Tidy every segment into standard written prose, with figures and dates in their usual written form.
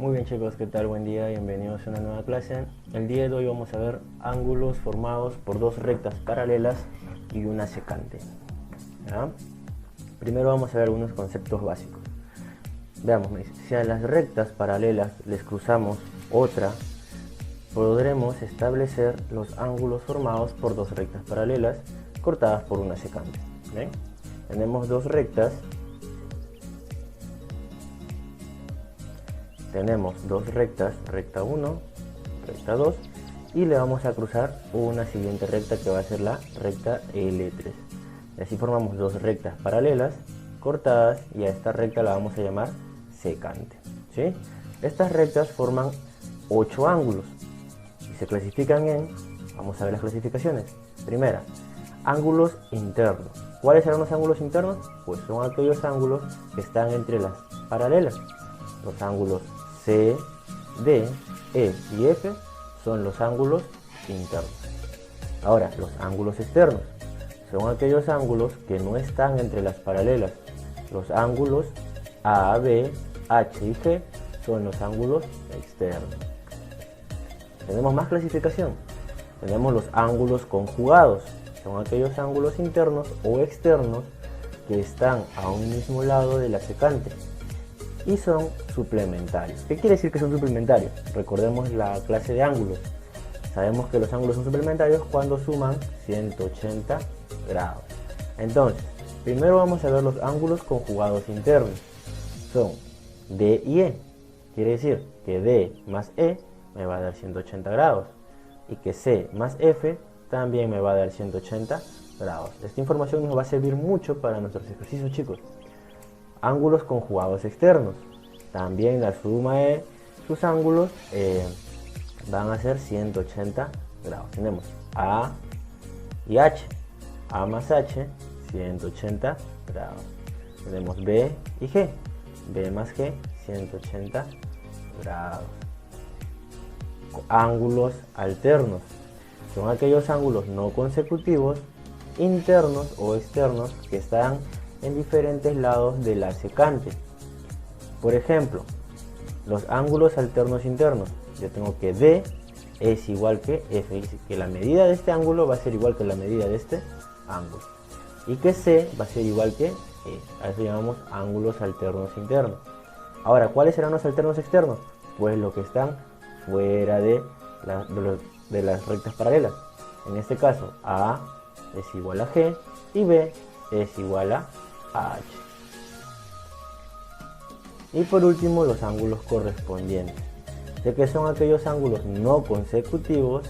Muy bien chicos, ¿qué tal? Buen día, bienvenidos a una nueva clase. El día de hoy vamos a ver ángulos formados por dos rectas paralelas y una secante. ¿Ya? Primero vamos a ver algunos conceptos básicos. Veamos, si a las rectas paralelas les cruzamos otra, podremos establecer los ángulos formados por dos rectas paralelas cortadas por una secante. ¿Ven? Tenemos dos rectas. Tenemos dos rectas, recta 1, recta 2, y le vamos a cruzar una siguiente recta que va a ser la recta L3. Y así formamos dos rectas paralelas cortadas y a esta recta la vamos a llamar secante. ¿Sí? Estas rectas forman 8 ángulos y se clasifican en, vamos a ver las clasificaciones. Primera, ángulos internos. ¿Cuáles serán los ángulos internos? Pues son aquellos ángulos que están entre las paralelas. Los ángulos C, D, E y F son los ángulos internos. Ahora, los ángulos externos son aquellos ángulos que no están entre las paralelas. Los ángulos A, B, H y G son los ángulos externos. Tenemos más clasificación. Tenemos los ángulos conjugados. Son aquellos ángulos internos o externos que están a un mismo lado de la secante. Y son suplementarios. ¿Qué quiere decir que son suplementarios? Recordemos la clase de ángulos. Sabemos que los ángulos son suplementarios cuando suman 180 grados. Entonces, primero vamos a ver los ángulos conjugados internos. Son D y E. Quiere decir que D más E me va a dar 180 grados. Y que C más F también me va a dar 180 grados. Esta información nos va a servir mucho para nuestros ejercicios, chicos. Ángulos conjugados externos. También la suma de sus ángulos van a ser 180 grados. Tenemos A y H. A más H, 180 grados. Tenemos B y G. B más G, 180 grados. Ángulos alternos. Son aquellos ángulos no consecutivos, internos o externos, que están en diferentes lados de la secante. Por ejemplo, los ángulos alternos internos. Yo tengo que D es igual que F, que la medida de este ángulo va a ser igual que la medida de este ángulo. Y que C va a ser igual que E. A eso llamamos ángulos alternos internos. Ahora, ¿cuáles serán los alternos externos? Pues los que están fuera de las rectas paralelas. En este caso, A es igual a G y B es igual a H. Y por último, los ángulos correspondientes, de que son aquellos ángulos no consecutivos,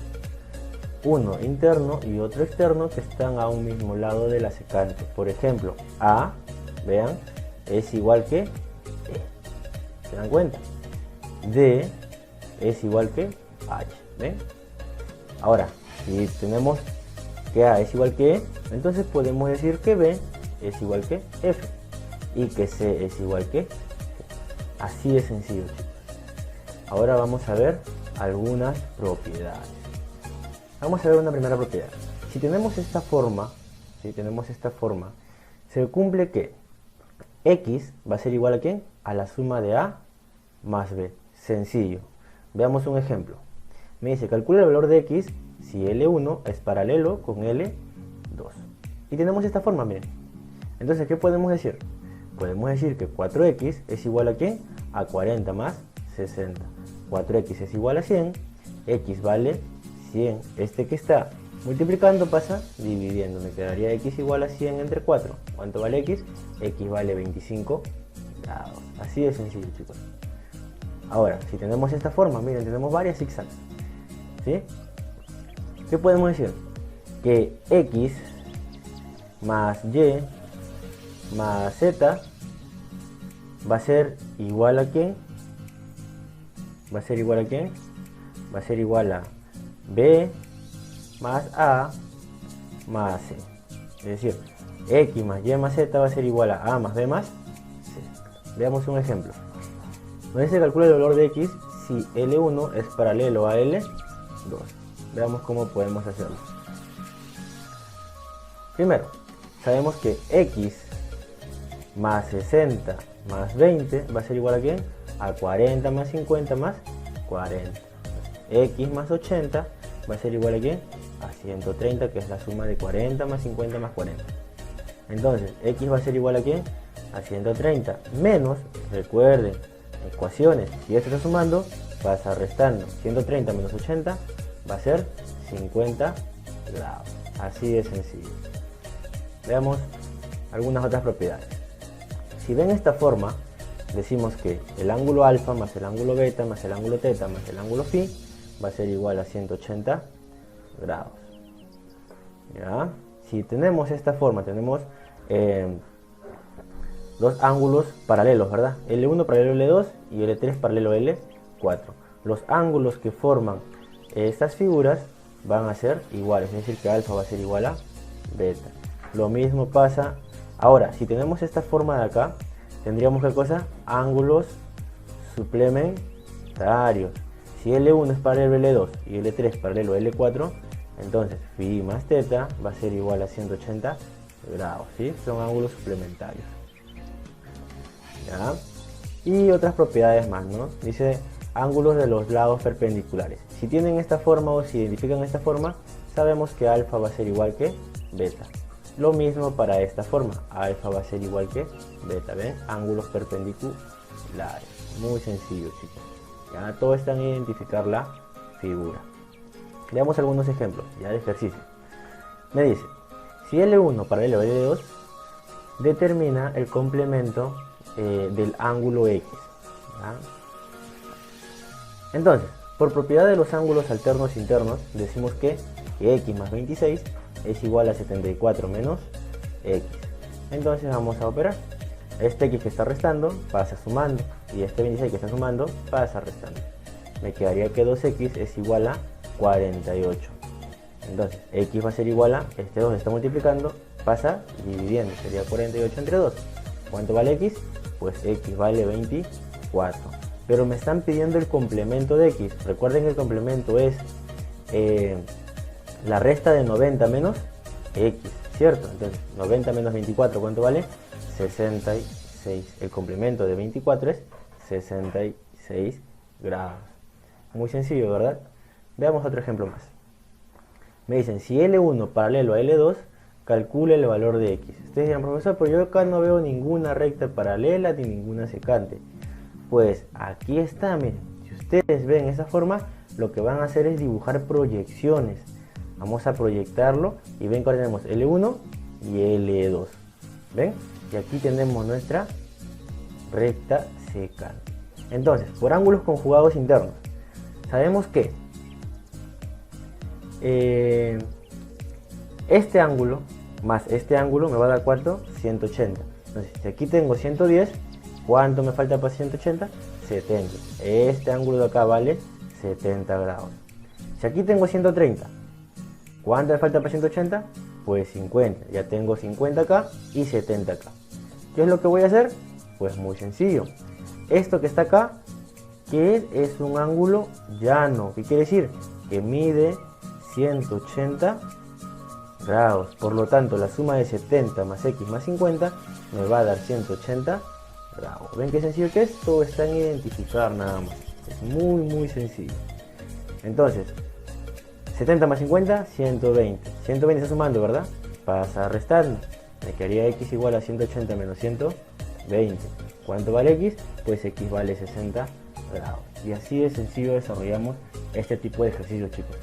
uno interno y otro externo, que están a un mismo lado de la secante. Por ejemplo, A, vean, es igual que E. ¿Se dan cuenta? D es igual que H. ¿Ven? Ahora, si tenemos que A es igual que E, entonces podemos decir que B es igual que F y que C es igual que G. Así de sencillo, chicos. Ahora vamos a ver algunas propiedades. Vamos a ver una primera propiedad. Si tenemos esta forma, se cumple que X va a ser igual a ¿quién? A la suma de A más B. Sencillo. Veamos un ejemplo. Me dice, calcula el valor de X si L1 es paralelo con L2. Y tenemos esta forma, miren. Entonces, ¿qué podemos decir? Podemos decir que 4X es igual a ¿quién? A 40 más 60. 4X es igual a 100. X vale 100. Este que está multiplicando pasa dividiendo. Me quedaría X igual a 100 entre 4. ¿Cuánto vale X? X vale 25 grados. Así de sencillo, chicos. Ahora, si tenemos esta forma, miren, tenemos varias zigzags. ¿Sí? ¿Qué podemos decir? Que X más Y más Z va a ser igual a ¿quién? Va a ser igual a ¿quién? Va a ser igual a B más A más C. Es decir, X más Y más Z va a ser igual a más B más C. Veamos un ejemplo. Nos dice calcula el valor de X si L1 es paralelo a L2. Veamos cómo podemos hacerlo. Primero, sabemos que X más 60 más 20 va a ser igual a ¿quién? a 40 más 50 más 40. X más 80 va a ser igual a ¿qué? A 130, que es la suma de 40 más 50 más 40. Entonces, X va a ser igual a ¿qué? A 130 menos, recuerden, ecuaciones, si esto está sumando, pasa restando. 130 menos 80 va a ser 50 grados. Así de sencillo. Veamos algunas otras propiedades. Si ven esta forma, decimos que el ángulo alfa más el ángulo beta más el ángulo teta más el ángulo phi va a ser igual a 180 grados. ¿Ya? Si tenemos esta forma, tenemos dos ángulos paralelos, ¿verdad? L1 paralelo L2 y L3 paralelo L4. Los ángulos que forman estas figuras van a ser iguales, es decir que alfa va a ser igual a beta. Lo mismo pasa ahora, si tenemos esta forma de acá, tendríamos ¿qué cosa? Ángulos suplementarios. Si L1 es paralelo L2 y L3 paralelo L4, entonces phi más teta va a ser igual a 180 grados, ¿sí? Son ángulos suplementarios. ¿Ya? Y otras propiedades más, ¿no? Dice ángulos de los lados perpendiculares. Si tienen esta forma o si identifican esta forma, sabemos que alfa va a ser igual que beta. Lo mismo para esta forma, alfa va a ser igual que beta, ¿ven? Ángulos perpendiculares. Muy sencillo, chicos. Ya todo está en identificar la figura. Veamos algunos ejemplos ya de ejercicio. Me dice, si L1 paralelo a L2, determina el complemento del ángulo X. ¿Ya? Entonces, por propiedad de los ángulos alternos internos, decimos que X más 26 es igual a 74 menos X. Entonces vamos a operar. Este X que está restando pasa sumando y este 26 que está sumando pasa restando. Me quedaría que 2X es igual a 48. Entonces X va a ser igual a, este 2 está multiplicando, pasa dividiendo, sería 48 entre 2. ¿Cuánto vale X? Pues X vale 24. Pero me están pidiendo el complemento de X. Recuerden que el complemento es la resta de 90 menos X, ¿cierto? Entonces 90 menos 24, ¿cuánto vale? 66. El complemento de 24 es 66 grados. Muy sencillo, ¿verdad? Veamos otro ejemplo más. Me dicen, si L1 paralelo a L2, calcule el valor de X. Ustedes dirán, profesor, pero yo acá no veo ninguna recta paralela ni ninguna secante. Pues aquí está, miren. Si ustedes ven esa forma, lo que van a hacer es dibujar proyecciones. Vamos a proyectarlo y ven que ahora tenemos L1 y L2. ¿Ven? Y aquí tenemos nuestra recta secante. Entonces, por ángulos conjugados internos, sabemos que este ángulo más este ángulo me va a dar ¿cuánto? 180. Entonces, si aquí tengo 110, ¿cuánto me falta para 180? 70. Este ángulo de acá vale 70 grados. Si aquí tengo 130, ¿cuánto me falta para 180? Pues 50. Ya tengo 50 acá y 70 acá. ¿Qué es lo que voy a hacer? Pues muy sencillo. Esto que está acá, ¿qué es? Es un ángulo llano. ¿Qué quiere decir? Que mide 180 grados. Por lo tanto, la suma de 70 más X más 50 me va a dar 180 grados. ¿Ven qué sencillo que es? Todo está en identificar nada más. Es muy sencillo. Entonces, 70 más 50, 120. 120 está sumando, ¿verdad? Pasa restando. Me quedaría X igual a 180 menos 120. ¿Cuánto vale X? Pues X vale 60 grados. Y así de sencillo desarrollamos este tipo de ejercicios, chicos.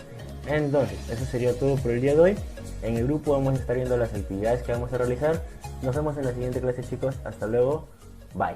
Entonces, eso sería todo por el día de hoy. En el grupo vamos a estar viendo las actividades que vamos a realizar. Nos vemos en la siguiente clase, chicos. Hasta luego. Bye.